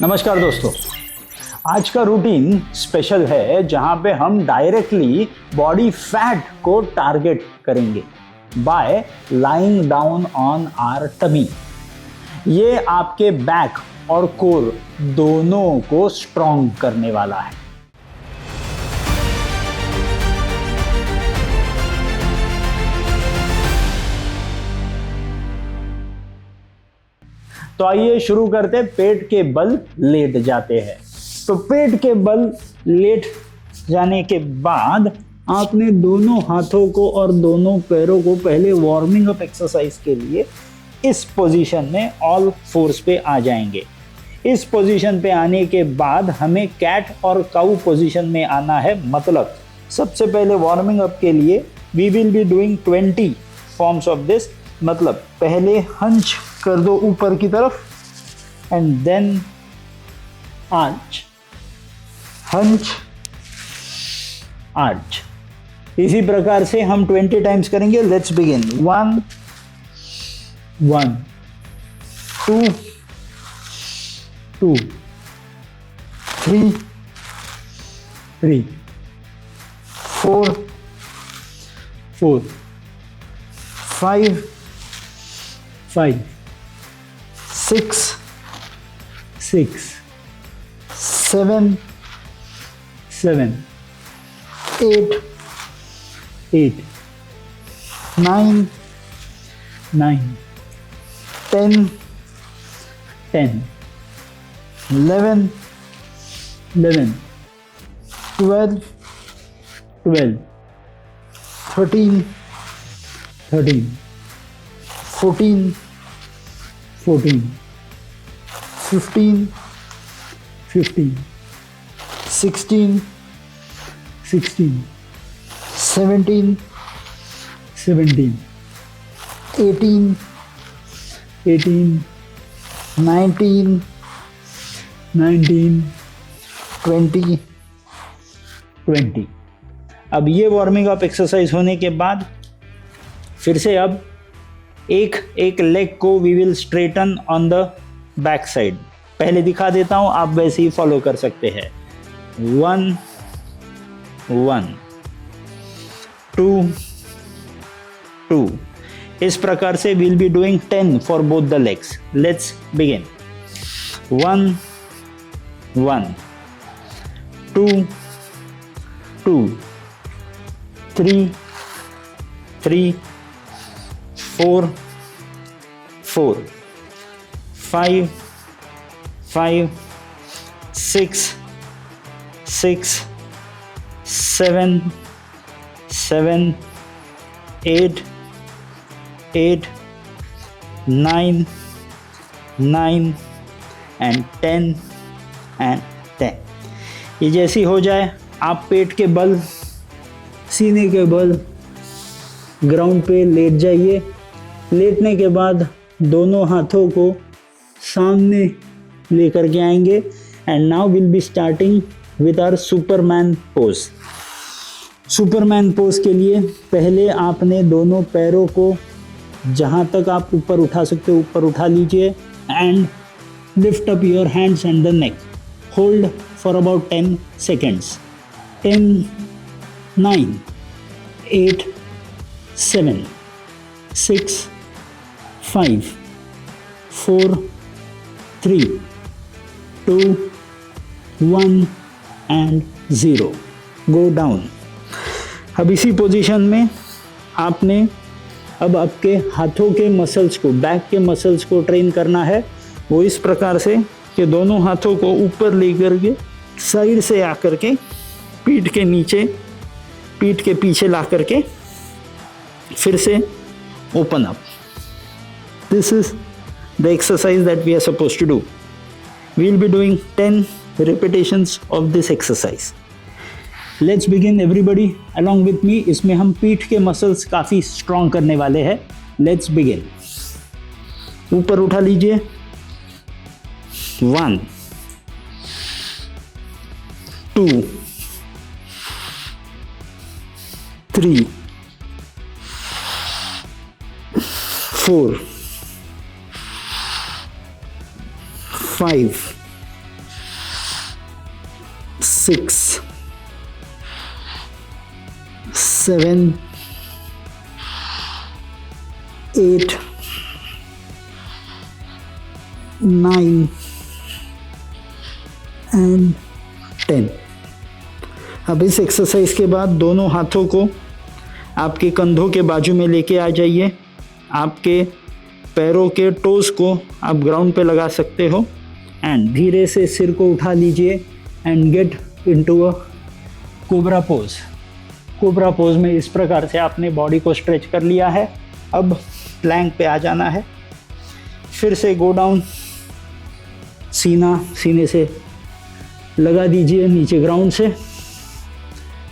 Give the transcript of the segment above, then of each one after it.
नमस्कार दोस्तों, आज का रूटीन स्पेशल है जहां पे हम डायरेक्टली बॉडी फैट को टारगेट करेंगे by lying down on our tummy. ये आपके बैक और कोर दोनों को स्ट्रॉन्ग करने वाला है। तो आइए शुरू करते, पेट के बल लेट जाते हैं। तो पेट के बल लेट जाने के बाद आपने दोनों हाथों को और दोनों पैरों को पहले वार्मिंग अप एक्सरसाइज के लिए इस पोजीशन में ऑल फोर्स पे आ जाएंगे। इस पोजीशन पे आने के बाद हमें कैट और काऊ पोजीशन में आना है। मतलब सबसे पहले वार्मिंग अप के लिए we will be doing 20 forms of this. मतलब पहले हंच कर दो ऊपर की तरफ and then arch, hunch, arch. इसी प्रकार से हम 20 टाइम्स करेंगे। Let's begin. 1 1 2 2 3 3 4 4 5 5 6 6 7 7 8 8 9 9 10 10 11 11 12 12 13 13 14 14 15 15 16 16 17 17 18 18 19 19 20 20। अब ये वार्मिंग अप एक्सरसाइज होने के बाद फिर से अब एक लेग को we will straighten on the back side. पहले दिखा देता हूं, आप वैसे ही फॉलो कर सकते हैं। 1 1 2 2। इस प्रकार से we'll be doing 10 for both the legs. Let's begin. 1 1 2 2 3 3 4 4 5 5 6 6 7 7 8 8 9 9 and 10 and 10। ये जैसी हो जाए, आप पेट के बल, सीने के बल ग्राउंड पे लेट जाइए। लेटने के बाद दोनों हाथों को सामने लेकर के आएंगे and now will be starting with our superman pose. Superman pose के लिए पहले आपने दोनों पैरों को जहाँ तक आप ऊपर उठा सकते हो ऊपर उठा लीजिए and lift up your hands and the neck. Hold for about 10 seconds। 10 9 8 7 6 5 4 3 2 1 and 0। Go down. अब इसी पोजीशन में आपने अब आपके हाथों के मसल्स को, बैक के मसल्स को ट्रेन करना है। वो इस प्रकार से कि दोनों हाथों को ऊपर लेकर के साइड से आकर के पीठ के नीचे, पीठ के पीछे ला करके फिर से open up. This is the exercise that we are supposed to do. We will be doing 10 repetitions of this exercise. Let's begin everybody along with me। इसमें हम पीठ के मसल्स काफ़ी स्ट्रॉन्ग करने वाले हैं। Let's begin। ऊपर उठा लीजिए। 1 2 3 4 5 6 7 8 9 एंड 10। अब इस एक्सरसाइज के बाद दोनों हाथों को आपके कंधों के बाजू में लेके आ जाइए। आपके पैरों के टोस को आप ग्राउंड पे लगा सकते हो एंड धीरे से सिर को उठा लीजिए and get into a cobra pose. Cobra pose में इस प्रकार से आपने बॉडी को स्ट्रेच कर लिया है। अब प्लैंक पे आ जाना है। फिर से गो डाउन, सीने से लगा दीजिए नीचे ग्राउंड से।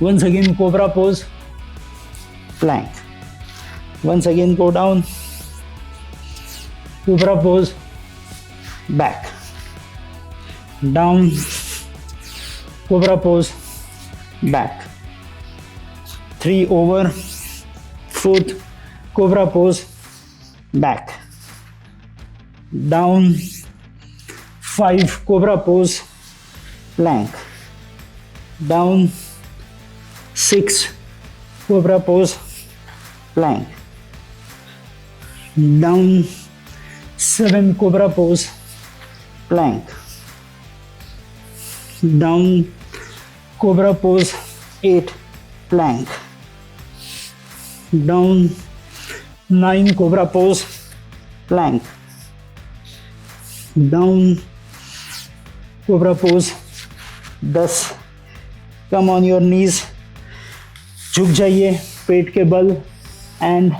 Once again cobra pose, plank. Once again go down, cobra pose, back, down, cobra pose, back. 3 over, 4th cobra pose, back, down, 5 cobra pose, plank, down, 6 cobra pose, plank, down, 7 cobra pose, plank, down, cobra pose, 8 plank, down, 9 cobra pose, plank, down, cobra pose, 10। Come on your knees, झुक जाइए पेट के बल and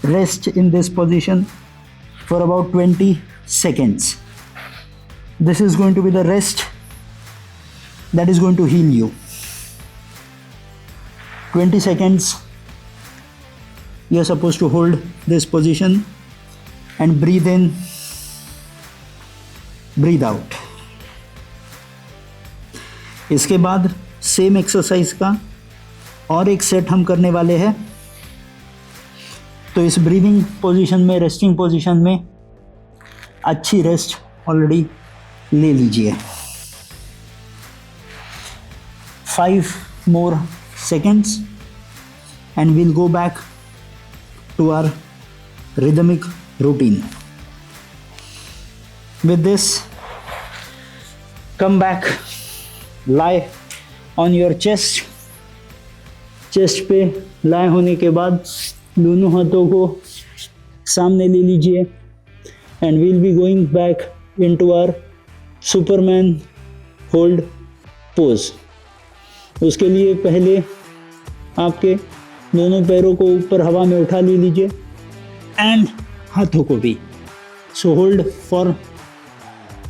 rest in this position for about 20 seconds. This is going to be the rest that is going to heal you. 20 seconds you are supposed to hold this position and breathe in, breathe out. इसके बाद same exercise का और एक set हम करने वाले हैं। तो इस ब्रीदिंग पोजीशन में, रेस्टिंग पोजीशन में अच्छी रेस्ट ऑलरेडी ले लीजिए। 5 more seconds and we'll go back to our rhythmic routine. With this, come back, lie on your chest. Chest पे लाए होने के बाद दोनों हाथों को सामने ले लीजिए and we'll be going back into our superman hold pose. उसके लिए पहले आपके दोनों पैरों को ऊपर हवा में उठा ले लीजिए एंड हाथों को भी। So hold for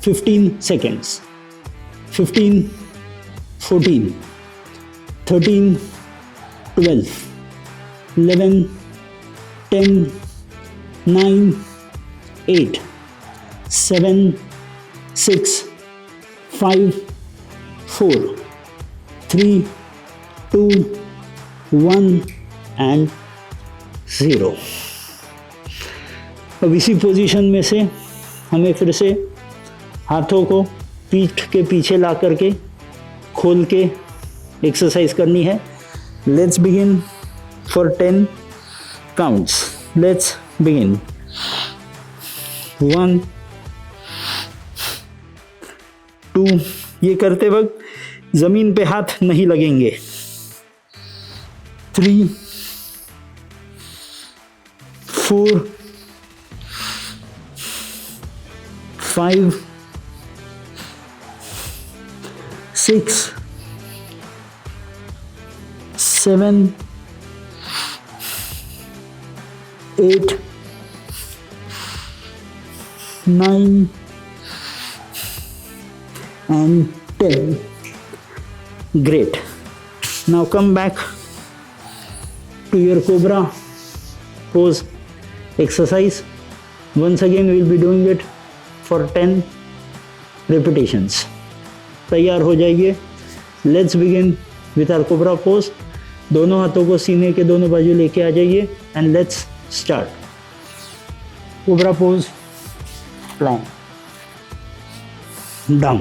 15 seconds. 15, 14, 13, 12, 11, 10, 9, 8, 7, 6, 5, 4, 3, 2, 1 and 0। अब इसी पोजीशन में से हमें फिर से हाथों को पीठ के पीछे ला करके खोल के एक्सरसाइज करनी है। Let's begin for 10 counts. Let's begin. 1, 2, ये करते वक्त जमीन पे हाथ नहीं लगेंगे। 3, 4, 5, 6, 7, 8, 9 and 10. Great. Now come back to your cobra pose exercise. Once again we will be doing it for 10 repetitions. तैयार हो जाइए। Let's begin with our cobra pose. दोनों हाथों को सीने के दोनों बाजू लेके आ जाइए and let's start. Cobra pose, plank, down,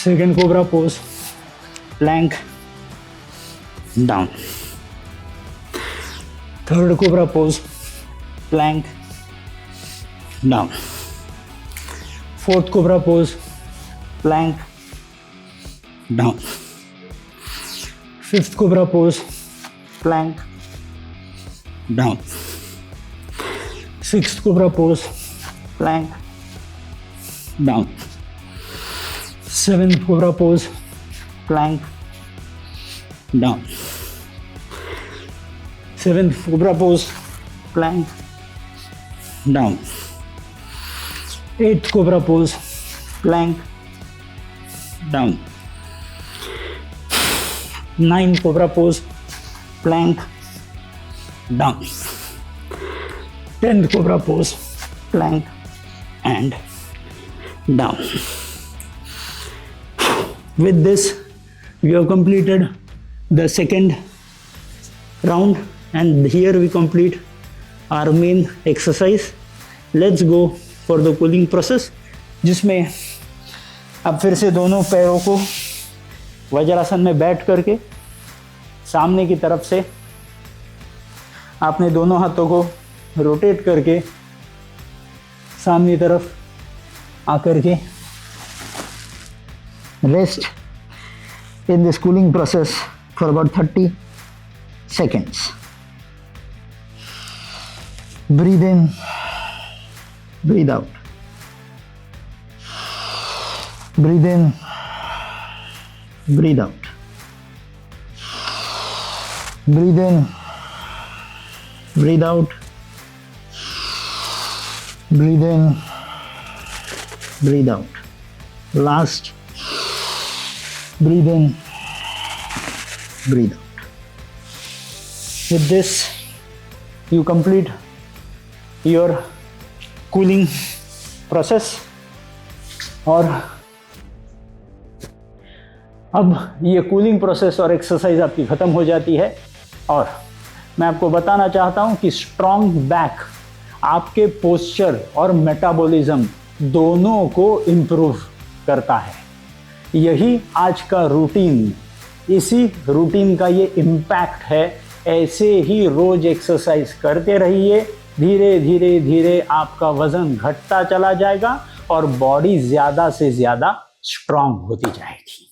second cobra pose, plank down. Third cobra pose, plank down. Fourth cobra pose, plank down. Fifth cobra pose, plank down. Sixth cobra pose, plank down. Seventh cobra pose, plank down. Seventh cobra pose, plank down. Eighth cobra pose, plank down. Ninth cobra pose, plank down. 10th cobra pose, plank and down. With this, we have completed the second round, and here we complete our main exercise. Let's go for the cooling process, जिसमें अब फिर से दोनों पैरों को वज्रासन में बैठ करके सामने की तरफ से आपने दोनों हाथों को रोटेट करके सामने तरफ आकर के rest in this cooling process for about 30 seconds. Breathe in, breathe out. Breathe in, breathe out. Breathe in, breathe out. Breathe in, breathe out. Last, breathe in, breathe out. With this, you complete your cooling process. और अब ये cooling process और exercise आपकी ख़त्म हो जाती है, और मैं आपको बताना चाहता हूँ कि स्ट्रॉन्ग बैक आपके पोस्चर और मेटाबॉलिज्म दोनों को इम्प्रूव करता है। यही आज का रूटीन, इसी रूटीन का ये इम्पैक्ट है। ऐसे ही रोज एक्सरसाइज करते रहिए, धीरे धीरे धीरे आपका वजन घटता चला जाएगा और बॉडी ज़्यादा से ज़्यादा स्ट्रॉन्ग होती जाएगी।